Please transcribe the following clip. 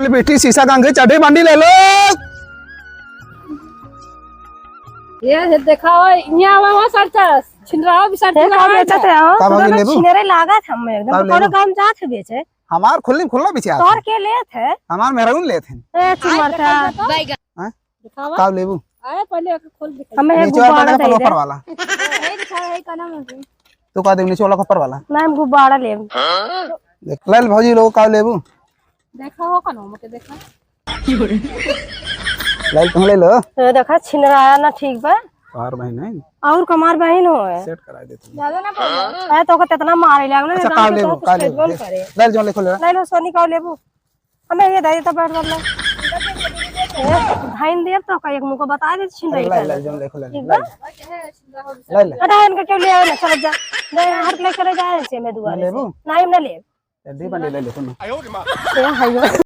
बेटी शीशा कांगे चढ़े बांडी ले लो। ये देखा यहाँ वहाँ सरता छिनराव भी सरता का बेचत है का भाव लेबू छिनरे लागत हम एकदम कोनो काम जात है बेचे हमार खुल्ली खुल्ला बिछा तोर के लेत है हमार मेहरून लेत हैं ए चुमर था दिखावा का लेबू आए पहले खोल दिखा हमें एक नीचे वाला गुब्बारा का दे दे ऊपर वाला ये दिखा है का नाम है तू का दे नीचे वाला ऊपर वाला ना हम गुब्बारा लेब देख ले भौजी लोग का लेबू देखा हो का नाम के देखा ले तुम ले लो तो देखा छिनराया ना ठीक बा और बहन है और कमार बहन हो है सेट करा दे तुम ज्यादा ना पड़ है तो को कितना मारे लागले अच्छा का लेबू का लेबू ले जो लिखो ले ले लो सोनी का लेबू हमें ये दे तो बैठ वाला धाइन देव तो का एक मुंह को बता दे छिनराई ले ले जो लिखो ले ठीक बा ले ले अरे इनका क्यों ले आवे ना चल जा ले हर ले चले जाए से मैं दुआ लेबू नहीं ना ले दी बंडी ले ले सुनो ए हाय